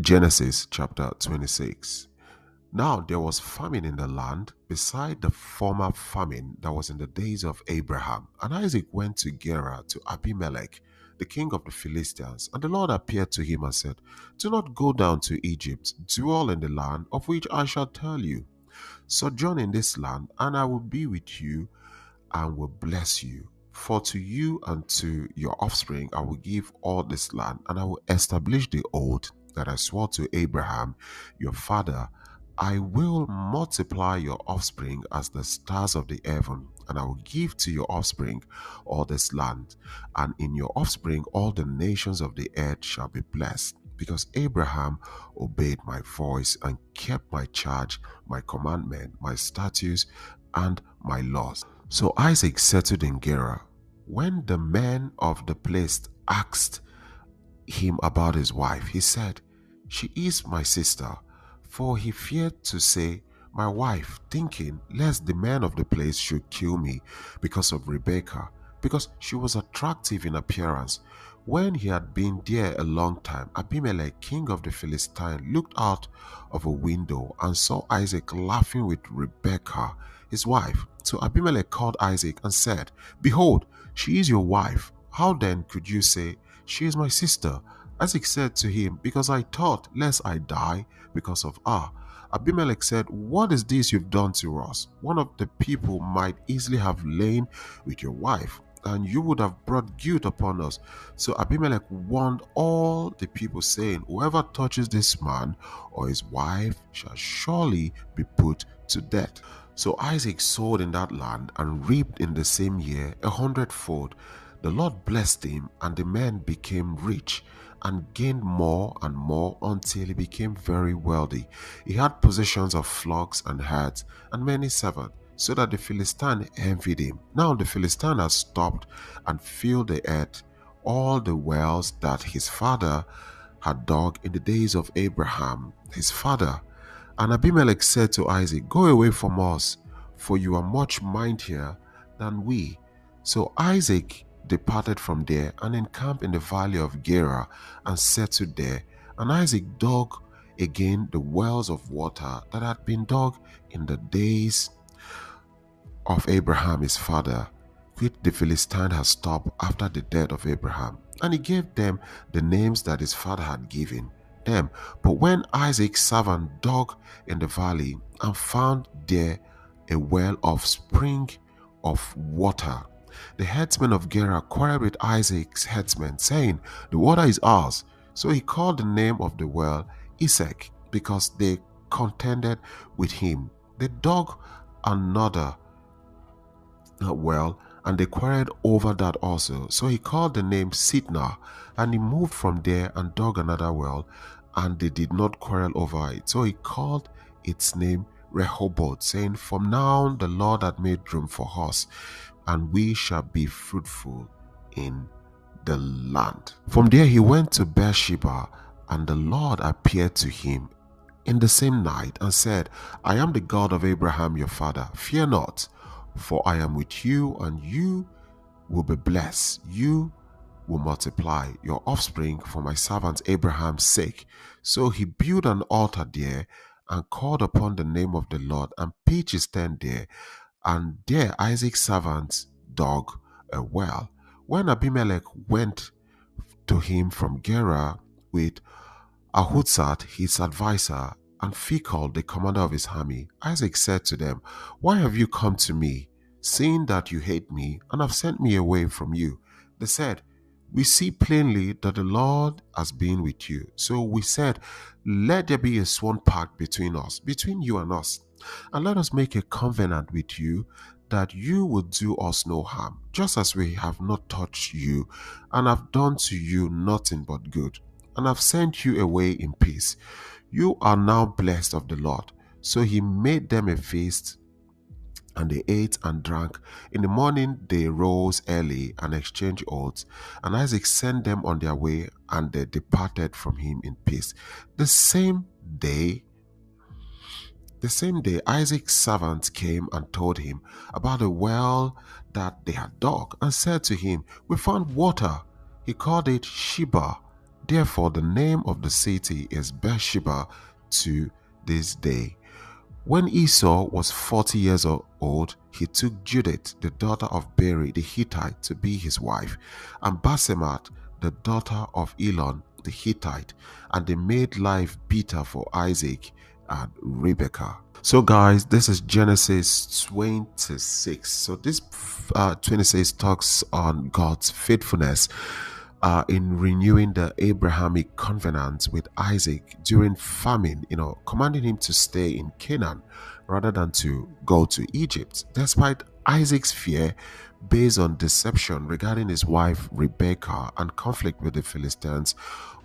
Genesis chapter 26. Now there was famine in the land, beside the former famine that was in the days of Abraham. And Isaac went to Gerar to Abimelech, the king of the Philistines. And the Lord appeared to him and said, Do not go down to Egypt, dwell in the land of which I shall tell you. Sojourn in this land, and I will be with you and will bless you. For to you and to your offspring I will give all this land, and I will establish the oath that I swore to Abraham your father. I will multiply your offspring as the stars of the heaven, and I will give to your offspring all this land, and in your offspring all the nations of the earth shall be blessed. Because Abraham obeyed my voice and kept my charge, my commandment, my statutes, and my laws. So Isaac settled in Gerar. When the men of the place asked him about his wife, he said, She is my sister. For he feared to say, My wife, thinking lest the men of the place should kill me because of Rebekah, because she was attractive in appearance. When he had been there a long time, Abimelech, king of the Philistines, looked out of a window and saw Isaac laughing with Rebekah, his wife. So Abimelech called Isaac and said, Behold, she is your wife. How then could you say, She is my sister? Isaac said to him, Because I thought, lest I die because of her. Abimelech said, What is this you've done to us? One of the people might easily have lain with your wife, and you would have brought guilt upon us. So Abimelech warned all the people, saying, Whoever touches this man or his wife shall surely be put to death. So Isaac sowed in that land and reaped in the same year 100-fold. The Lord blessed him, and the man became rich and gained more and more until he became very wealthy. He had possessions of flocks and herds and many servants, so that the Philistine envied him. Now the Philistine has stopped and filled the earth, all the wells that his father had dug in the days of Abraham, his father. And Abimelech said to Isaac, Go away from us, for you are much mightier than we. So Isaac departed from there and encamped in the valley of Gerar and settled there. And Isaac dug again the wells of water that had been dug in the days of Abraham his father, which the Philistine had stopped after the death of Abraham. And he gave them the names that his father had given them. But when Isaac's servant dug in the valley and found there a well of spring of water, the headsman of Gerar quarreled with Isaac's headsman, saying, The water is ours. So he called the name of the well Esek, because they contended with him. They dug another well, and they quarreled over that also. So he called the name Sitnah, and he moved from there and dug another well, and they did not quarrel over it. So he called its name Rehoboth, saying, From now the Lord had made room for us, and we shall be fruitful in the land. From there he went to Beersheba, and the Lord appeared to him in the same night and said, I am the God of Abraham your father. Fear not, for I am with you, and you will be blessed. You will multiply your offspring for my servant Abraham's sake. So he built an altar there and called upon the name of the Lord and pitched his tent there. And there Isaac's servants dug a well. When Abimelech went to him from Gerar with Ahuzat his adviser and Phicol the commander of his army, Isaac said to them, Why have you come to me, seeing that you hate me and have sent me away from you? They said, We see plainly that the Lord has been with you. So we said, Let there be a sworn pact between us, between you and us, and let us make a covenant with you that you will do us no harm, just as we have not touched you and have done to you nothing but good, and have sent you away in peace. You are now blessed of the Lord. So he made them a feast, and they ate and drank. In the morning they rose early and exchanged oaths, and Isaac sent them on their way, and they departed from him in peace. The same day, Isaac's servants came and told him about the well that they had dug, and said to him, We found water. He called it Sheba. therefore the name of the city is Beersheba to this day. When Esau was 40 years old, he took Judith, the daughter of Beri the Hittite, to be his wife, and Basemat, the daughter of Elon the Hittite, and they made life bitter for Isaac and Rebekah. So, guys, this is Genesis 26. So, this 26 talks on God's faithfulness in renewing the Abrahamic covenant with Isaac during famine, commanding him to stay in Canaan rather than to go to Egypt. Despite Isaac's fear based on deception regarding his wife Rebekah and conflict with the Philistines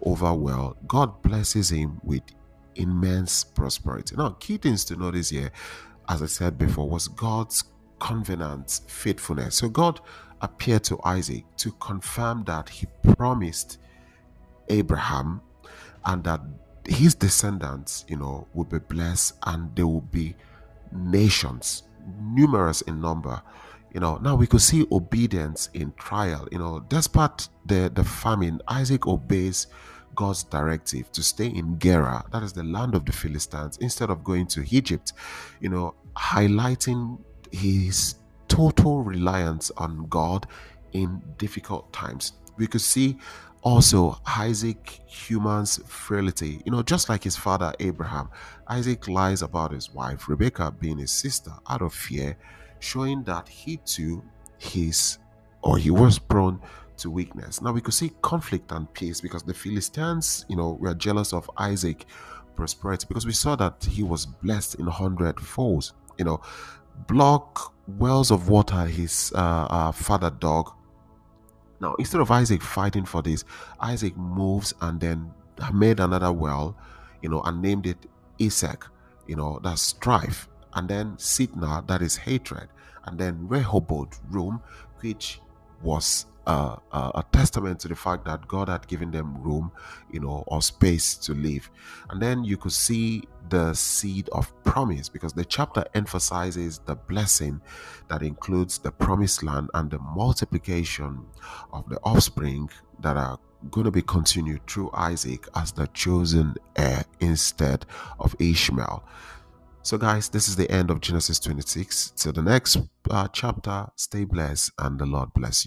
over well, God blesses him with immense prosperity. Now, key things to notice here, as I said before, was God's covenant faithfulness. So God appeared to Isaac to confirm that he promised Abraham and that his descendants, will be blessed and they will be nations, numerous in number. Now we could see obedience in trial. Despite the famine, Isaac obeys God's directive to stay in Gerar, that is the land of the Philistines, instead of going to Egypt, highlighting his total reliance on God in difficult times. We could see also Isaac human's frailty. Just like his father Abraham, Isaac lies about his wife Rebekah being his sister out of fear, showing that he too he was prone to weakness. Now we could see conflict and peace because the Philistines, were jealous of Isaac prosperity because we saw that he was blessed in 100 folds. Block wells of water his father dug. Now, instead of Isaac fighting for this, Isaac moves and then made another well, and named it Isaac, that's strife, and then Sitna, that is hatred, and then Rehoboth, room, which was a testament to the fact that God had given them room, or space to live. And then you could see the seed of promise because the chapter emphasizes the blessing that includes the promised land and the multiplication of the offspring that are going to be continued through Isaac as the chosen heir instead of Ishmael. So, guys, this is the end of Genesis 26. Till the next chapter, stay blessed and the Lord bless you.